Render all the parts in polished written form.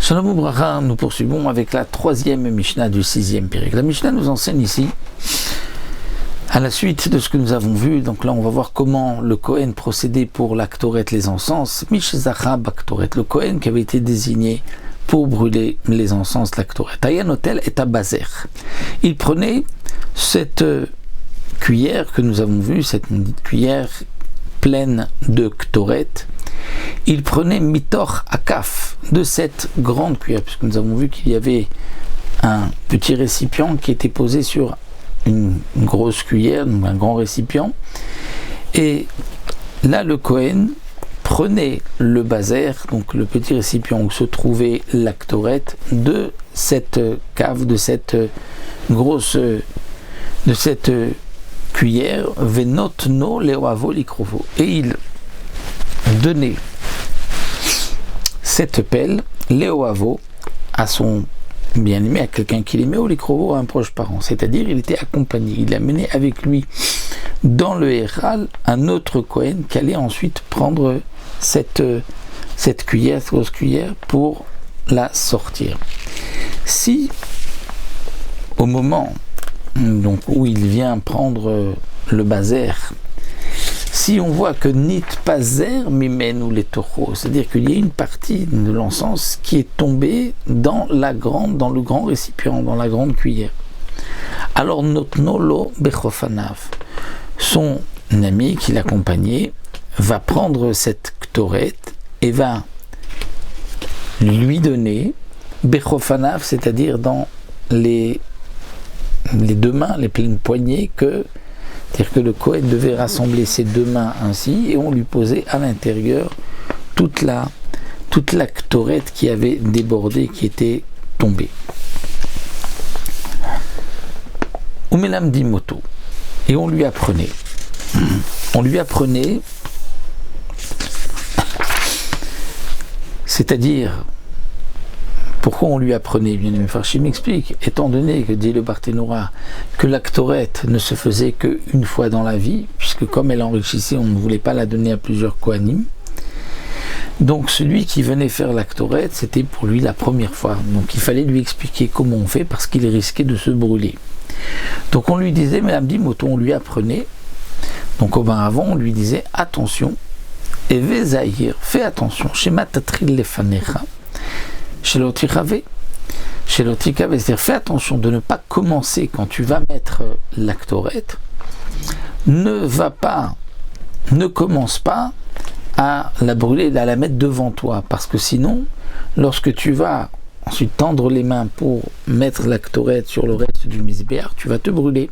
Shalom Ubracha, nous poursuivons avec la troisième Mishnah du sixième Pérec. La Mishnah nous enseigne ici, à la suite de ce que nous avons vu, donc là on va voir comment le Kohen procédait pour l'Aktoret, les encens. Mishzacha Baktoret, le Kohen qui avait été désigné pour brûler les encens, l'Aktoret. Ayanotel et Abazer. Il prenait cette cuillère que nous avons vue, cette cuillère pleine de Ktoret. Il prenait mitor akaf, de cette grande cuillère, puisque nous avons vu qu'il y avait un petit récipient qui était posé sur une grosse cuillère, donc un grand récipient. Et là, le Kohen prenait le baser, donc le petit récipient où se trouvait l'Aktoret, de cette cave, de cette grosse, de cette cuillère, venotno leoavo likrovo. Et il donnait cette pelle, Léoavo, à son bien-aimé, à quelqu'un qu'il aimait, ou l'ikrovo à un proche parent. C'est-à-dire, il était accompagné, il amenait avec lui dans le Héral un autre Kohen qui allait ensuite prendre cette cuillère, cette grosse cuillère, pour la sortir. Si, au moment donc, où il vient prendre le baser, si on voit que nit pazer mimen ou les taureaux, c'est-à-dire qu'il y a une partie de l'encens qui est tombée dans le grand récipient, dans la grande cuillère, alors notnolo bechofanav, son ami qui l'accompagnait va prendre cette ktoret et va lui donner bechofanav, c'est-à-dire dans les deux mains, les pleines poignées, c'est-à-dire que le Kohen devait rassembler ses deux mains ainsi, et on lui posait à l'intérieur toute la ktoret qui avait débordé, qui était tombée. Umelam dit moto, et on lui apprenait, c'est-à-dire, pourquoi on lui apprenait? Bien, le Farshim m'explique, étant donné que dit le Barthénora, que la Ktoret ne se faisait qu'une fois dans la vie, puisque comme elle enrichissait, on ne voulait pas la donner à plusieurs Kohanim. Donc celui qui venait faire la Ktoret, c'était pour lui la première fois. Donc il fallait lui expliquer comment on fait, parce qu'il risquait de se brûler. Donc on lui disait, Madame Dimoto, on lui apprenait. Donc auparavant, on lui disait, attention, Eve Zahir, fais attention, Shema Tatril Lefanecha, chez l'autricave, c'est-à-dire fais attention de ne pas commencer quand tu vas mettre l'Aktoret, ne commence pas à la brûler, à la mettre devant toi, parce que sinon, lorsque tu vas ensuite tendre les mains pour mettre l'Aktoret sur le reste du misbéar, tu vas te brûler.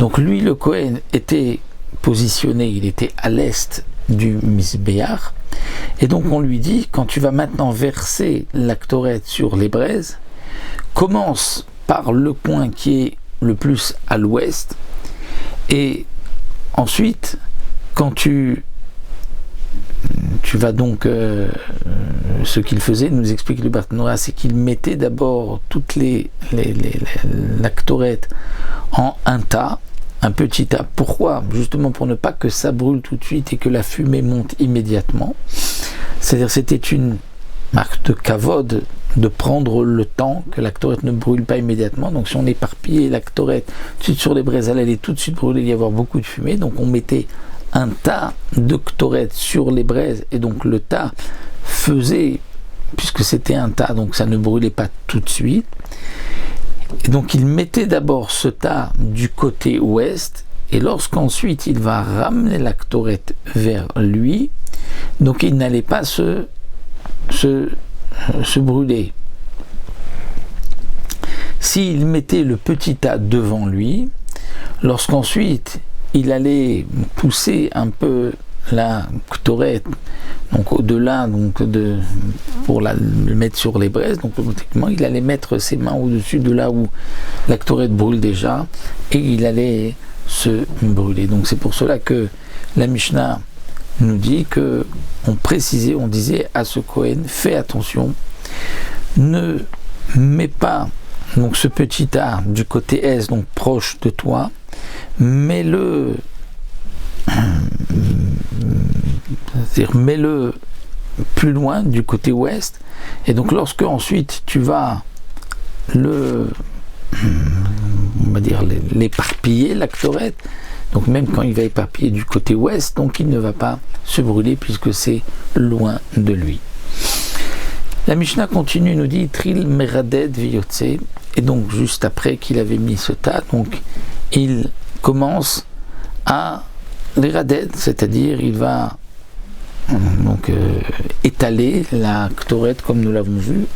Donc lui, le Kohen, était positionné, il était à l'est du misbéar. Et donc on lui dit, quand tu vas maintenant verser l'Aktoret sur les braises, commence par le coin qui est le plus à l'ouest, et ensuite, quand tu vas donc, ce qu'il faisait, nous explique le Barthénora, c'est qu'il mettait d'abord toutes l'Aktoret en un tas, un petit tas. Pourquoi? Justement pour ne pas que ça brûle tout de suite et que la fumée monte immédiatement. C'est-à-dire c'était une marque de kavod de prendre le temps que l'Aktoret ne brûle pas immédiatement. Donc si on éparpillait l'Aktoret tout de suite sur les braises, elle allait tout de suite brûler, il y avoir beaucoup de fumée. Donc on mettait un tas de Ktoret sur les braises, et donc le tas faisait, puisque c'était un tas, donc ça ne brûlait pas tout de suite. Et donc il mettait d'abord ce tas du côté ouest, et lorsqu'ensuite il va ramener la Ktoret vers lui, donc il n'allait pas se brûler. S'il mettait le petit tas devant lui, lorsqu'ensuite il allait pousser un peu la Ktoret, donc au-delà, pour le mettre sur les braises, donc automatiquement il allait mettre ses mains au-dessus de là où la Ktoret brûle déjà, et il allait se brûler. Donc c'est pour cela que la Mishnah nous dit que on disait à ce Kohen, fais attention, ne mets pas donc ce petit tas du côté est, donc proche de toi, mets-le plus loin du côté ouest. Et donc lorsque ensuite tu vas l'éparpiller, la Ktoret, donc même quand il va éparpiller du côté ouest, donc il ne va pas se brûler puisque c'est loin de lui. La Mishnah continue, nous dit Tril Meraded Viyotse, et donc juste après qu'il avait mis ce tas, donc il commence à les raded, c'est-à-dire il va étaler la Ktoret comme nous l'avons vu,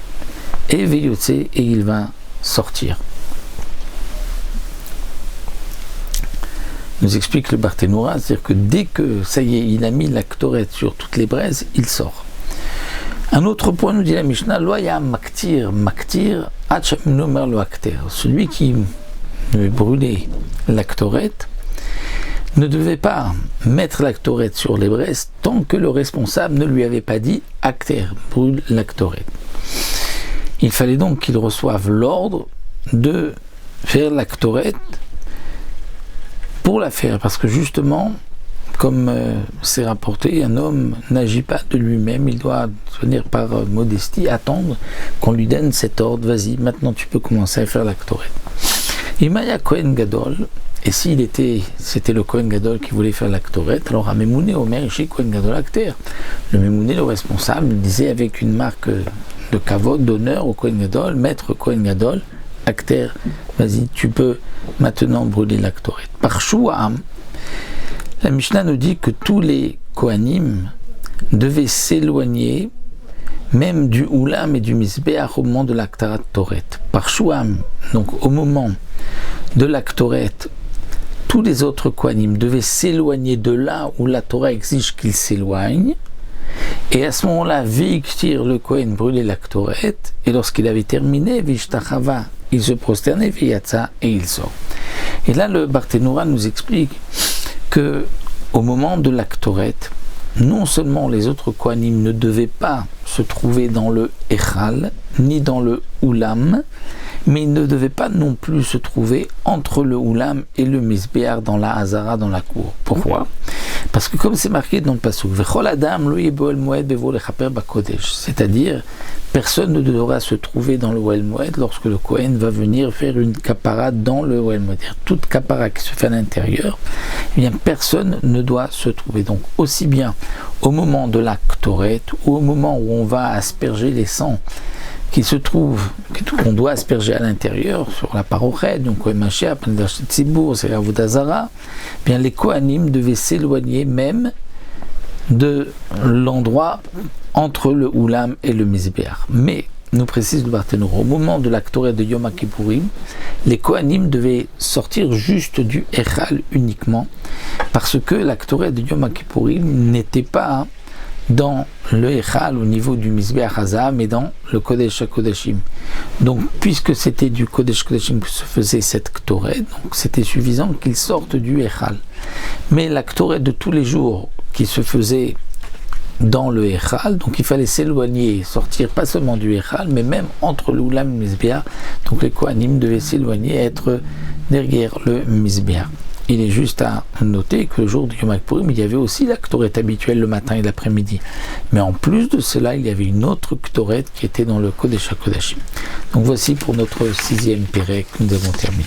et Viyotse, et il va sortir. Nous explique le Barthénoura, c'est-à-dire que dès que ça y est, il a mis la Ktoret sur toutes les braises, il sort. Un autre point, nous dit la Mishnah, Loya Maktir, Hachemnomer lo Akter. Celui qui brûlait la Ktoret ne devait pas mettre la Ktoret sur les braises tant que le responsable ne lui avait pas dit Akter, brûle la Ktoret. Il fallait donc qu'il reçoive l'ordre de faire la Ktoret pour la faire, parce que justement, comme c'est rapporté, un homme n'agit pas de lui-même, il doit venir par modestie, attendre qu'on lui donne cet ordre, vas-y, maintenant tu peux commencer à faire la Ktoret. Imaya Kohen Gadol, et c'était le Kohen Gadol qui voulait faire la Ktoret, alors à Memouné, Omer, chez Kohen Gadol Akter, le Memouné, le responsable, disait avec une marque de kavod, d'honneur au Kohen Gadol, maître Kohen Gadol, Akter, vas-y, tu peux maintenant brûler la Ktoret. Par Shuam, la Mishnah nous dit que tous les Kohanim devaient s'éloigner même du Oulam et du Misbéach au moment de la Ktoret. Par Shuam, donc au moment de la Ktoret, tous les autres Kohanim devaient s'éloigner de là où la Torah exige qu'ils s'éloignent. Et à ce moment-là, Viktir, le Kohen, brûlait la Ktoret, et lorsqu'il avait terminé, Vishtachava, il se prosternait, Viyatsa, et il sort. Et là, le Barthénoura nous explique que au moment de la Ktoret, non seulement les autres Kohanim ne devaient pas se trouver dans le Echal, ni dans le Oulam, mais ils ne devaient pas non plus se trouver entre le Oulam et le Misbéar dans la Hazara, dans la cour. Pourquoi ? Parce que comme c'est marqué dans le Passouk, c'est-à-dire, personne ne devra se trouver dans le Ohel Moed lorsque le Kohen va venir faire une kapara dans le Ohel Moed. Toute kapara qui se fait à l'intérieur, eh bien personne ne doit se trouver. Donc aussi bien au moment de la Ktoret ou au moment où on va asperger les sangs qui se trouvent, qu'on doit asperger à l'intérieur, sur la parochet, donc c'est la Vodazara, bien les Kohanim devaient s'éloigner même de l'endroit entre le Oulam et le Misbéach. Mais, nous précise le Barthénoura, au moment de la Ktoret de Yom Kippourim, les Kohanim devaient sortir juste du Echal uniquement, parce que la Ktoret de Yom Kippourim n'était pas dans le Echal au niveau du Misbéach Hazah, mais dans le Kodesh HaKodashim. Donc, puisque c'était du Kodesh HaKodashim que se faisait cette Ktoret, donc c'était suffisant qu'ils sortent du Echal. Mais la Ktoret de tous les jours qui se faisait dans le Echal, donc il fallait s'éloigner, sortir pas seulement du Echal, mais même entre l'Oulam et le Misbéach. Donc les Kohanim devaient s'éloigner, être derrière le Misbéach. Il est juste à noter que le jour du Yom Kippourim, il y avait aussi la Ktoret habituelle le matin et l'après-midi. Mais en plus de cela, il y avait une autre Ktoret qui était dans le Kodesh HaKodashim. Donc voici pour notre 6e Pérec que nous avons terminé.